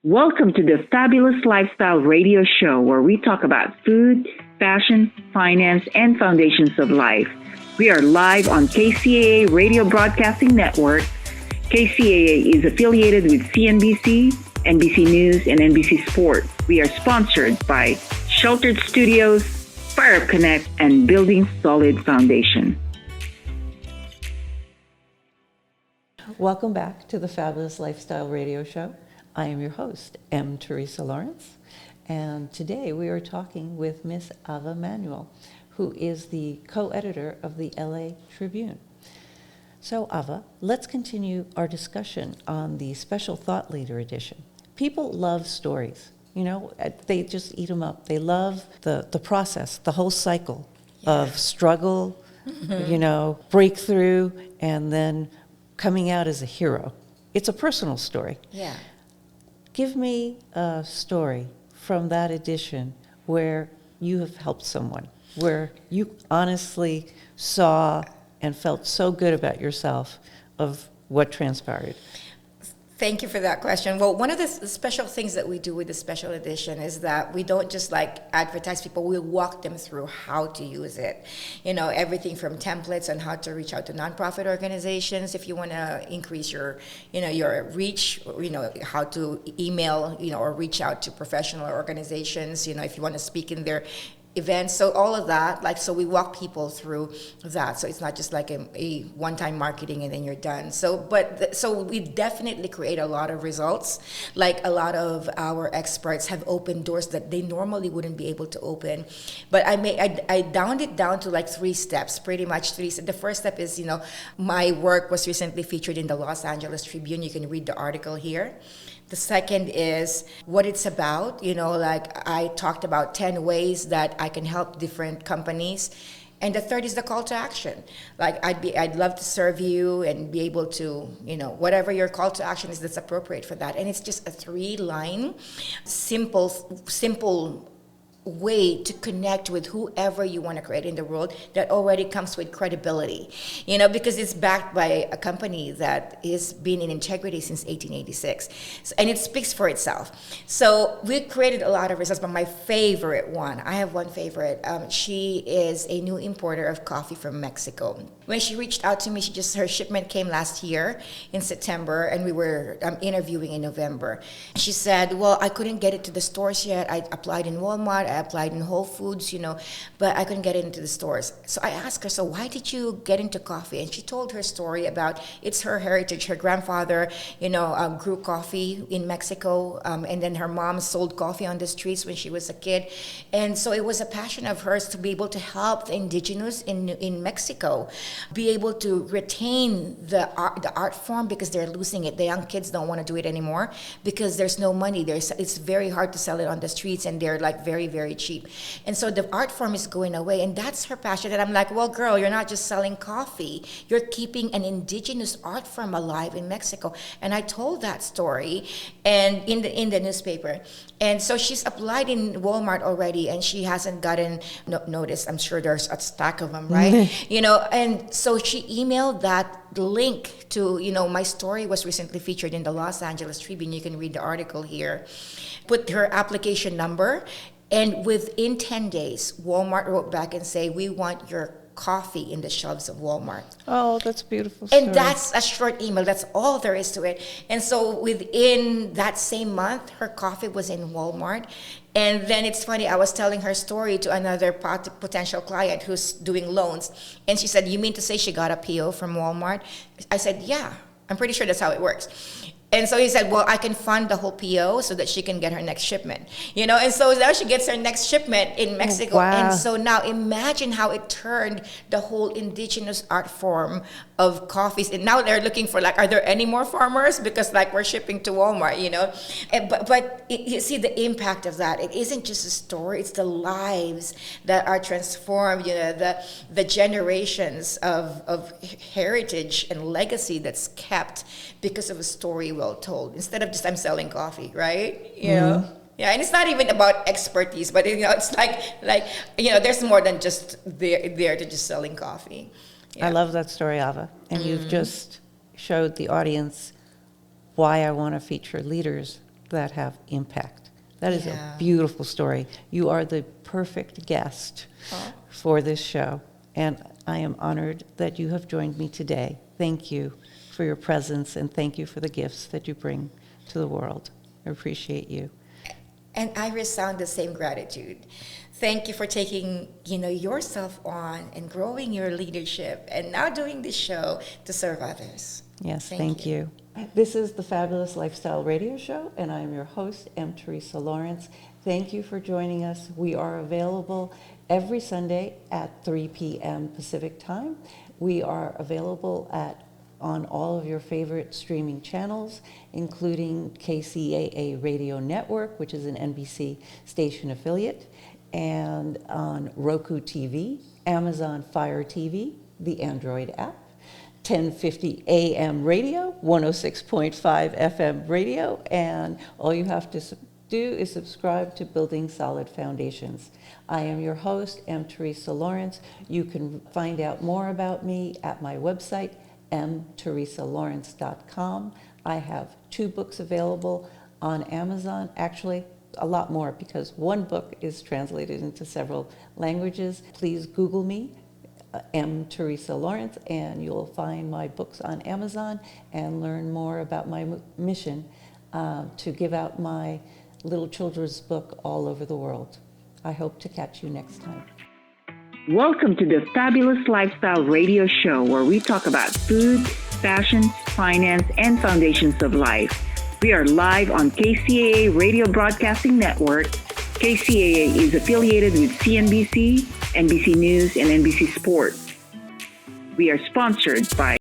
Welcome to the Fabulous Lifestyle Radio Show, where we talk about food, fashion, finance, and foundations of life. We are live on KCAA Radio Broadcasting Network. KCAA is affiliated with CNBC, NBC News, and NBC Sports. We are sponsored by Sheltered Studios, Fire Up Connect, and Building Solid Foundation. Welcome back to the Fabulous Lifestyle Radio Show. I am your host, M. Teresa Lawrence, and today we are talking with Miss Ava Manuel, who is the co-editor of the LA Tribune. So Ava, let's continue our discussion on the Special Thought Leader edition. People love stories. You know, they just eat them up. They love the process, the whole cycle of struggle, breakthrough, and then coming out as a hero. It's a personal story. Yeah. Give me a story from that edition where you have helped someone, where you honestly saw and felt so good about yourself of what transpired. Thank you for that question. Well, one of the special things that we do with the special edition is that we don't just advertise people, we walk them through how to use it. You know, everything from templates on how to reach out to nonprofit organizations if you want to increase your reach, how to email, or reach out to professional organizations, if you want to speak in their events, so all of that, so we walk people through that. So it's not just like a one-time marketing and then you're done. So we definitely create a lot of results. Like a lot of our experts have opened doors that they normally wouldn't be able to open. But I downed it down to 3 steps, pretty much 3. The first step is, my work was recently featured in the Los Angeles Tribune. You can read the article here. The second is what it's about. I talked about 10 ways that I can help different companies. And the third is the call to action. I'd love to serve you and be able to, whatever your call to action is that's appropriate for that. And it's just a 3-line, simple way to connect with whoever you want to create in the world that already comes with credibility, because it's backed by a company that has been in integrity since 1886. And it speaks for itself. So we created a lot of results, but my favorite one, I have one favorite. She is a new importer of coffee from Mexico. When she reached out to me, her shipment came last year in September, and we were interviewing in November. She said, well, I couldn't get it to the stores yet. I applied in Walmart, I applied in Whole Foods, but I couldn't get it into the stores. So I asked her, so why did you get into coffee? And she told her story about it's her heritage. Her grandfather, grew coffee in Mexico, and then her mom sold coffee on the streets when she was a kid. And so it was a passion of hers to be able to help the indigenous in Mexico be able to retain the art form, because they're losing it. The young kids don't want to do it anymore because there's no money. It's very hard to sell it on the streets, and they're very, very cheap. And so the art form is going away, and that's her passion. And I'm like, well, girl, you're not just selling coffee. You're keeping an indigenous art form alive in Mexico. And I told that story and in the newspaper. And so she's applied in Walmart already, and she hasn't gotten notice. I'm sure there's a stack of them, right? And so she emailed that link to, my story was recently featured in the Los Angeles Tribune. You can read the article here. Put her application number, and within 10 days, Walmart wrote back and say, we want your coffee in the shelves of Walmart. Oh, that's a beautiful story. And that's a short email. That's all there is to it. And so within that same month, her coffee was in Walmart. And then it's funny, I was telling her story to another potential client who's doing loans. And she said, you mean to say she got a PO from Walmart? I said, yeah, I'm pretty sure that's how it works. And so he said, well, I can fund the whole PO so that she can get her next shipment. And so now she gets her next shipment in Mexico. Oh, wow. And so now imagine how it turned the whole indigenous art form of coffees. And now they're looking for, are there any more farmers? Because, we're shipping to Walmart, But you see the impact of that. It isn't just a story. It's the lives that are transformed, the generations of heritage and legacy that's kept because of a story well told, instead of just I'm selling coffee, right? Yeah, and it's not even about expertise, but it's there's more than just there to just selling coffee. Yeah. I love that story, Ava, and you've just showed the audience why I want to feature leaders that have impact. That is Yeah. a beautiful story. You are the perfect guest for this show, and I am honored that you have joined me today. Thank you for your presence, and thank you for the gifts that you bring to the world. I appreciate you. And I resound the same gratitude. Thank you for taking, yourself on and growing your leadership and now doing this show to serve others. Yes, thank you. This is the Fabulous Lifestyle Radio Show, and I am your host, M. Teresa Lawrence. Thank you for joining us. We are available every Sunday at 3 p.m. Pacific Time. We are available on all of your favorite streaming channels, including KCAA Radio Network, which is an NBC station affiliate, and on Roku TV, Amazon Fire TV, the Android app, 1050 AM radio, 106.5 FM radio, and all you have to do is subscribe to Building Solid Foundations. I am your host, M. Teresa Lawrence. You can find out more about me at my website, mteresalawrence.com. I have 2 books available on Amazon, actually a lot more because one book is translated into several languages. Please Google me, M. Teresa Lawrence, and you'll find my books on Amazon and learn more about my mission to give out my little children's book all over the world. I hope to catch you next time. Welcome to the Fabulous Lifestyle Radio Show, where we talk about food, fashion, finance, and foundations of life. We are live on KCAA Radio Broadcasting Network. KCAA is affiliated with CNBC, NBC News, and NBC Sports. We are sponsored by